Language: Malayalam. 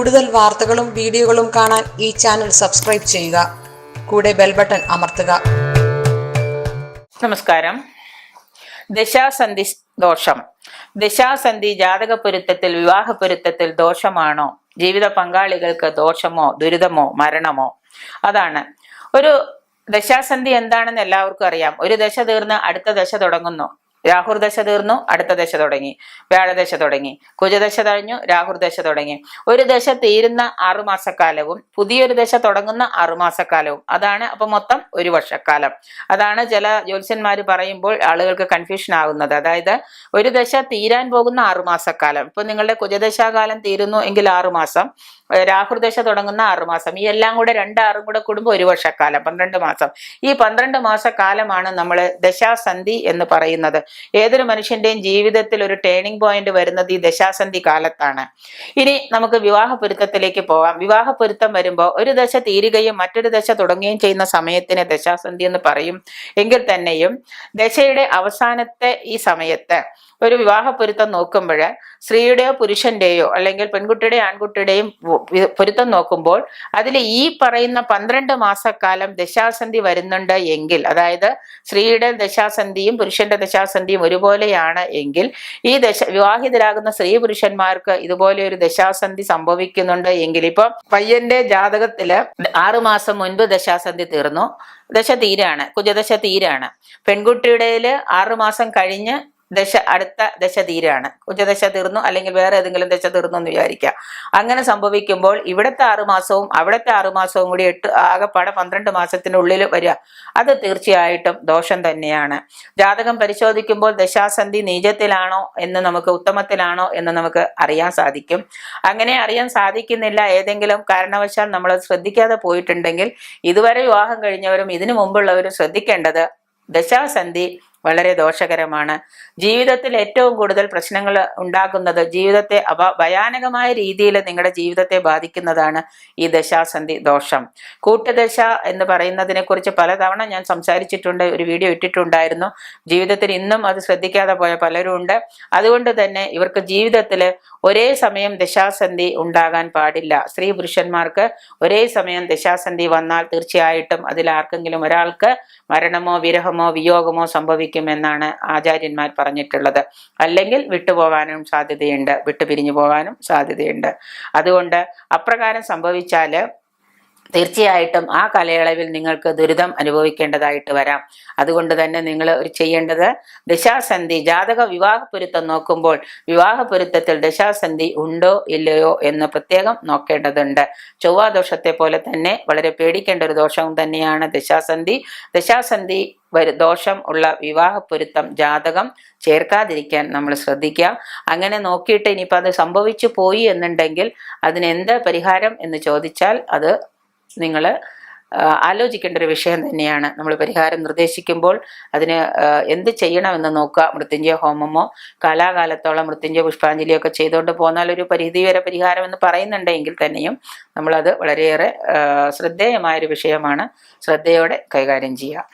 കൂടുതൽ വാർത്തകളും വീഡിയോകളും കാണാൻ ഈ ചാനൽ സബ്സ്ക്രൈബ് ചെയ്യുക. കൂടെ ബെൽ ബട്ടൺ അമർത്തുക. നമസ്കാരം. ദശാസന്ധി ദോഷം. ദശാസന്ധി ജാതക പൊരുത്തത്തിൽ, വിവാഹ പൊരുത്തത്തിൽ ദോഷമാണോ? ജീവിത പങ്കാളികൾക്ക് ദോഷമോ, ദുരിതമോ, മരണമോ? അതാണ് ഒരു ദശാസന്ധി എന്താണെന്ന് എല്ലാവർക്കും അറിയാം. ഒരു ദശ തീർന്ന് അടുത്ത ദശ തുടങ്ങുന്നു. രാഹുർദശ തീർന്നു, അടുത്ത ദശ തുടങ്ങി. വ്യാഴദശ തുടങ്ങി, കുജദശ കഴിഞ്ഞു, രാഹുർദശ തുടങ്ങി. ഒരു ദശ തീരുന്ന 6 മാസക്കാലവും പുതിയൊരു ദശ തുടങ്ങുന്ന 6 മാസക്കാലവും, അതാണ്. അപ്പൊ മൊത്തം 1 വർഷക്കാലം. അതാണ് ചില ജ്യോത്സ്യന്മാര് പറയുമ്പോൾ ആളുകൾക്ക് കൺഫ്യൂഷൻ ആകുന്നത്. അതായത് ഒരു ദശ തീരാൻ പോകുന്ന 6 മാസക്കാലം. ഇപ്പൊ നിങ്ങളുടെ കുജദശാകാലം തീരുന്നു എങ്കിൽ 6 മാസം, രാഹുർദശ തുടങ്ങുന്ന 6 മാസം, ഈ എല്ലാം കൂടെ 2 കൂടെ കൂടുമ്പോൾ 1 വർഷക്കാലം, 12 മാസം. ഈ 12 മാസക്കാലമാണ് നമ്മൾ ദശാസന്ധി എന്ന് പറയുന്നത്. ഏതൊരു മനുഷ്യന്റെയും ജീവിതത്തിൽ ഒരു ടേണിംഗ് പോയിന്റ് വരുന്നത് ഈ ദശാസന്ധി കാലത്താണ്. ഇനി നമുക്ക് വിവാഹ പൊരുത്തത്തിലേക്ക് പോവാം. വിവാഹ പൊരുത്തം വരുമ്പോൾ ഒരു ദശ തീരുകയും മറ്റൊരു ദശ തുടങ്ങുകയും ചെയ്യുന്ന സമയത്തിന് ദശാസന്ധി എന്ന് പറയും. എങ്കിൽ തന്നെയും ദശയുടെ അവസാനത്തെ ഈ സമയത്ത് ഒരു വിവാഹ പൊരുത്തം നോക്കുമ്പോൾ സ്ത്രീയുടെയോ പുരുഷന്റെയോ അല്ലെങ്കിൽ പെൺകുട്ടിയുടെയോ ആൺകുട്ടിയുടെയും പൊരുത്തം നോക്കുമ്പോൾ അതിൽ ഈ പറയുന്ന 12 മാസക്കാലം ദശാസന്ധി വരുന്നുണ്ട് എങ്കിൽ, അതായത് സ്ത്രീയുടെ ദശാസന്ധിയും പുരുഷന്റെ ദശാസന്ധിയും ഒരുപോലെയാണ് എങ്കിൽ, ഈ വിവാഹിതരാകുന്ന സ്ത്രീ പുരുഷന്മാർക്ക് ഇതുപോലെ ഒരു ദശാസന്ധി സംഭവിക്കുന്നുണ്ട് എങ്കിൽ, ഇപ്പൊ പയ്യന്റെ ജാതകത്തില് 6 മാസം മുൻപ് ദശാസന്ധി തീർന്നു, ദശ തീരാണ്, കുജദശ തീരാണ്. പെൺകുട്ടിയുടേതില് 6 മാസം കഴിഞ്ഞ് അടുത്ത ദശ തീരാണ്, കുജദശ തീർന്നു, അല്ലെങ്കിൽ വേറെ ഏതെങ്കിലും ദശ തീർന്നു എന്ന് വിചാരിക്കാം. അങ്ങനെ സംഭവിക്കുമ്പോൾ ഇവിടുത്തെ 6 മാസവും അവിടുത്തെ 6 മാസവും കൂടി ആകെപ്പാടെ 12 മാസത്തിനുള്ളിൽ വരിക, അത് തീർച്ചയായിട്ടും ദോഷം തന്നെയാണ്. ജാതകം പരിശോധിക്കുമ്പോൾ ദശാസന്ധി നീചത്തിലാണോ എന്ന് നമുക്ക്, ഉത്തമത്തിലാണോ എന്ന് നമുക്ക് അറിയാൻ സാധിക്കും. അങ്ങനെ അറിയാൻ സാധിക്കുന്നില്ല, ഏതെങ്കിലും കാരണവശാൽ നമ്മൾ ശ്രദ്ധിക്കാതെ പോയിട്ടുണ്ടെങ്കിൽ, ഇതുവരെ വിവാഹം കഴിഞ്ഞവരും ഇതിനു മുമ്പുള്ളവരും ശ്രദ്ധിക്കേണ്ടത് ദശാസന്ധി വളരെ ദോഷകരമാണ്. ജീവിതത്തിൽ ഏറ്റവും കൂടുതൽ പ്രശ്നങ്ങൾ ഉണ്ടാക്കുന്നത്, ജീവിതത്തെ ഭയാനകമായ രീതിയിൽ നിങ്ങളുടെ ജീവിതത്തെ ബാധിക്കുന്നതാണ് ഈ ദശാസന്ധി ദോഷം. കൂട്ടുദശ എന്ന് പറയുന്നതിനെ കുറിച്ച് പലതവണ ഞാൻ സംസാരിച്ചിട്ടുണ്ട്, ഒരു വീഡിയോ ഇട്ടിട്ടുണ്ടായിരുന്നു. ജീവിതത്തിൽ ഇന്നും അത് ശ്രദ്ധിക്കാതെ പോയ പലരും ഉണ്ട്. അതുകൊണ്ട് തന്നെ ഇവർക്ക് ജീവിതത്തിൽ ഒരേ സമയം ദശാസന്ധി ഉണ്ടാകാൻ പാടില്ല. സ്ത്രീ പുരുഷന്മാർക്ക് ഒരേ സമയം ദശാസന്ധി വന്നാൽ തീർച്ചയായിട്ടും അതിൽ ആർക്കെങ്കിലും ഒരാൾക്ക് മരണമോ വിരഹമോ വിയോഗമോ സംഭവിക്കുമെന്നാണ് ആചാര്യന്മാർ പറഞ്ഞിട്ടുള്ളത്. അല്ലെങ്കിൽ വിട്ടുപോകാനും സാധ്യതയുണ്ട്, വിട്ടുപിരിഞ്ഞു പോകാനും സാധ്യതയുണ്ട്. അതുകൊണ്ട് അപ്രകാരം സംഭവിച്ചാൽ തീർച്ചയായിട്ടും ആ കാലയളവിൽ നിങ്ങൾക്ക് ദുരിതം അനുഭവിക്കേണ്ടതായിട്ട് വരാം. അതുകൊണ്ട് തന്നെ നിങ്ങൾ ചെയ്യേണ്ടത്, ദശാസന്ധി ജാതക വിവാഹ പൊരുത്തം നോക്കുമ്പോൾ വിവാഹ പൊരുത്തത്തിൽ ദശാസന്ധി ഉണ്ടോ ഇല്ലയോ എന്ന് പ്രത്യേകം നോക്കേണ്ടതുണ്ട്. ചൊവ്വാദോഷത്തെ പോലെ തന്നെ വളരെ പേടിക്കേണ്ട ഒരു ദോഷവും തന്നെയാണ് ദശാസന്ധി. ദശാസന്ധി ദോഷം ഉള്ള വിവാഹ പൊരുത്തം ജാതകം ചേർക്കാതിരിക്കാൻ നമ്മൾ ശ്രദ്ധിക്കുക. അങ്ങനെ നോക്കിയിട്ട് ഇനിയിപ്പോൾ അത് സംഭവിച്ചു പോയി എന്നുണ്ടെങ്കിൽ അതിനെന്ത് പരിഹാരം എന്ന് ചോദിച്ചാൽ അത് നിങ്ങൾ ആലോചിക്കേണ്ട ഒരു വിഷയം തന്നെയാണ്. നമ്മൾ പരിഹാരം നിർദ്ദേശിക്കുമ്പോൾ അതിന് എന്ത് ചെയ്യണമെന്ന് നോക്കുക. മൃത്യുഞ്ജയ ഹോമമോ കാലാകാലത്തോളം മൃത്യുഞ്ജയ പുഷ്പാഞ്ജലിയോ ഒക്കെ ചെയ്തുകൊണ്ട് പോന്നാൽ ഒരു പരിധി വരെ പരിഹാരം എന്ന് പറയുന്നുണ്ടെങ്കിൽ തന്നെയും നമ്മളത് വളരെയേറെ ശ്രദ്ധേയമായൊരു വിഷയമാണ്. ശ്രദ്ധയോടെ കൈകാര്യം ചെയ്യുക.